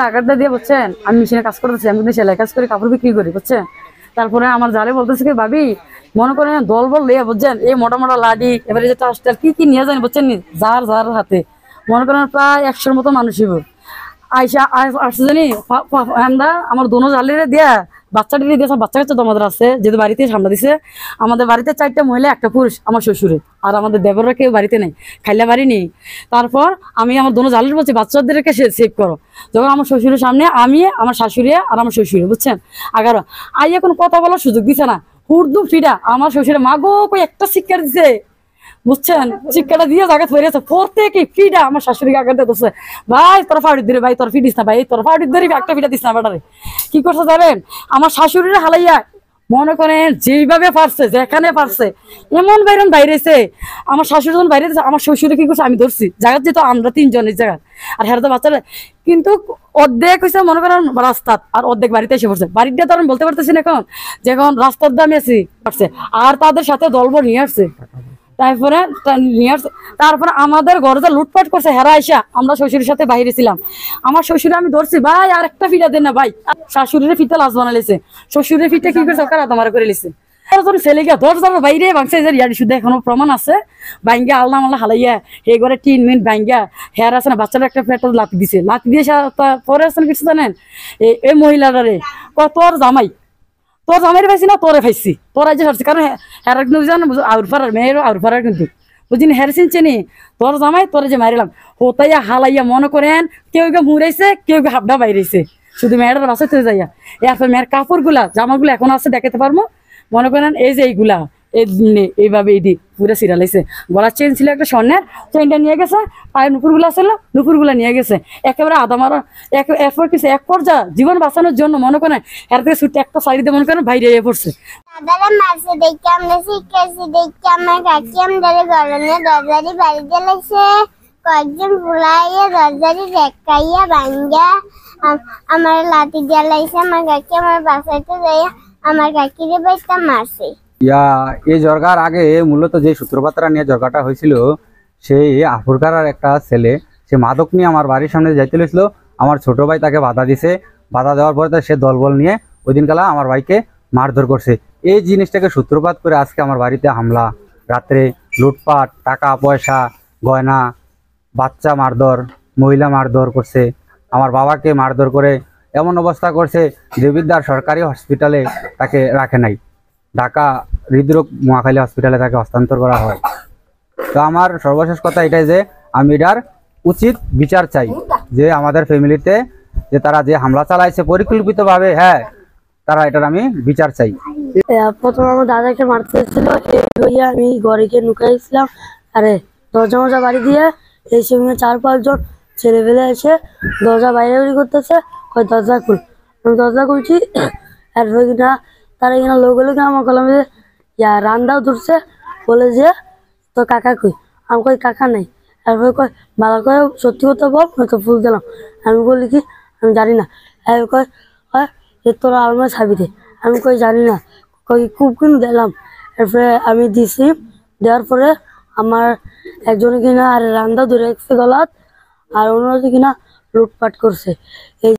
টাকাটা দিয়ে বুঝছেন আমি মেশিনে কাজ করতেছি, আমি কিন্তু সেলাই কাজ করে কাপড় বিক্রি করি বুঝছেন। তারপরে আমার জালে বলতেছে কি ভাবি মনে করেন দল বল লিয়ে বুঝছেন এই মোটা মোটা লাডি এবারে যে টাস্টার কি কি নিয়ে যান বুঝছেন নি, যার যার হাতে মনে করেন প্রায় 100-র মতো মানুষ হইব। আইসা আসছে জানি আমরা আমার দোনো জালিরে দিয়া বাচ্চাটি দিয়ে সব বাচ্চা কাচ্চা তো আমাদের আছে, যেহেতু বাড়িতে সামলা দিছে। আমাদের বাড়িতে 4টা মহিলা 1টা পুরুষ, আমার শ্বশুরে আর আমাদের দেবররা কেউ বাড়িতে নেই, খাইলা বাড়ি নেই। তারপর আমি আমার দোনো জালির বলছি বাচ্চাদেরকে সেভ করো। যখন আমার শ্বশুরের সামনে আমি আমার শাশুড়ি আর আমার শ্বশুরে বুঝছেন 11 আইয়া কোনো কথা বলার সুযোগ দিছে না, হুড়দুম ফিডা আমার শ্বশুরে মাগো কই একটা শিক্ষা দিছে বুঝছেন, শিক্ষাটা দিয়ে জায়গা ফেরেছে পড়তে কি ফিডা আমার শাশুড়িকে আগে দিচ্ছে ভাই তোর ফাড়ি দিরে ভাই তোর ফিডিস না ভাই তোর ফাড়ি ধরে একটা ফিডা দিস না বেটারে। কি করছে জানেন আমার শাশুড়ির হালাইয়া মনে করেন যেইভাবে পারছে যেখানে পারছে এমন বাইরেছে। আমার শাশুড়ি যখন বাইরে আমার শ্বশুরে কি করছে আমি ধরছি জায়গা যেহেতু আমরা 3 জনের জায়গা আর হেরা তো বাচ্চারা কিন্তু অর্ধেক হয়েছে মনে করেন রাস্তার আর অর্ধেক বাড়িতে এসে পড়ছে। বাড়িটা তো আমি বলতে পারতেছি না এখন যখন রাস্তার দামে আছি পারছে আর তাদের সাথে দলব নিয়ে আসছে। তারপরে তারপরে আমাদের ঘরে লুটপাট করছে হেরা আইসা আমরা শ্বশুরের সাথে বাইরে ছিলাম। আমার শ্বশুরে আমি ধরছি ভাই আর একটা ফিটা দেন না ভাই, শাশুড়ির ফিটা লাশ বানাইছে শ্বশুরের ফিটা কি করছে তোমার করে লিছে ছেলে গিয়া 10 বাইরে ভাঙছে ইয়ারি শুধু এখনো প্রমাণ আছে বাইঙ্গা আল্লাহ মাল্লা হালাইয়া এই ঘরে 3 মিনিট বাইঙ্গা হেয়ার আছে না বাচ্চারা একটা পেট্রোল লাথি দিছে, লাথি দিয়ে পরে আসছেন কিছু জানেন এই মহিলাটারে তোর জামাই তোর জামাই পাইছি না তোরে পাইছি তোর আজ পারছি কারণ হের কিন্তু জানো আউর ফারার মেয়েরও আউর ফারার কিন্তু বুঝিনি হের চিনছে নি তোর জামাই তোরে যে মারিলাম হোতাইয়া হালাইয়া মনে করেন কেউ মুড়াইছে কেউ হাবডা বাইরেছে শুধু মেয়েটার বাসাতে যাইয়া এরপর মেয়ের কাপড়গুলা জামাগুলো এখন আছে দেখাতে পারবো মনে করেন এই যে এইগুলা এইভাবে এইদি পুরো সিরালাইছে। গলার চেন ছিল একটা স্বর্ণের, চেনটা নিয়ে গেছে, পায়ের নুপুরগুলা ছিল নুপুরগুলা নিয়ে গেছে একেবারে আধা মারা এরপর কিছু এক পর্যা জীবন বাঁচানোর জন্য মনে করেন এর থেকে ছুটে একটা সাইডে মনে করেন বাইরে পড়ছে। কয়েকজন বুলাইয়া দরজারি দেখাইয়া ভাঙ্গা আমার লাঠি জ্বালাইছে আমার কাকি আমার বাসাইতে যাইয়া আমার কাকিরে বাইটা মারছে। এই জরগার আগে মূলত যে সূত্রপাতটা নিয়ে জরগাটা হয়েছিল সেই আফুরকার একটা ছেলে সে মাদক নিয়ে আমার বাড়ির সামনে যাইতে লেছিল। আমার ছোট ভাই তাকে বাধা দিছে, বাধা দেওয়ার পরে সে দলবল নিয়ে ওই দিনকালা আমার ভাইকে মারধর করছে। এই জিনিসটাকে সূত্রপাত করে আজকে আমার বাড়িতে হামলা, রাত্রে লুটপাট, টাকা পয়সা গয়না, বাচ্চা মারধর, মহিলা মারধর করছে, আমার বাবাকে মারধর করে এমন অবস্থা করছে দেবিদ্বার সরকারি হসপিটালে তাকে রাখে নাই, ঢাকা হৃদরোগ মহাখালী হসপিটালে তাকে হস্তান্তর করা হয়। তো আমার সর্বশেষ কথা এটাই যে আমি এটার উচিত বিচার চাই যে আমাদের ফ্যামিলিতে যে তারা যে হামলা চালাইছে পরিকল্পিতভাবে, হ্যাঁ তারা এটার আমি বিচার চাই। প্রথম আমার দাদাকে মারতে ছিল আমি ঘরে গিয়ে লুকাইছিলাম, আরে দরজা মজা বাড়ি দিয়ে এই সঙ্গে 4-5 জন ছেলে ফেলে এসে দরজা বাইরে বেরি করতেছে, কয় দরজা খুল। আমি দরজা খুলছি আর কিনা তারা কিনা লোক হলো কিনা আমার কলমে রান্দাও ধরছে, বলে যে তোর কাকা কই, আমি কই কাকা নাই। তারপরে কয় ভালো করে সত্যি কথা বল, তো ফুল দিলাম। আমি বলি কি আমি জানি না। কয় তোর আলমারি ছাবি দে, আমি কই জানি না। কই খুব কিন্তু দিলাম। এরপরে আমি দিছি, দেওয়ার পরে আমার একজনে কিনা আর রান্দা ধরে রাখছে গলাত আর অন্যরা কিনা লুটপাট করছে। এই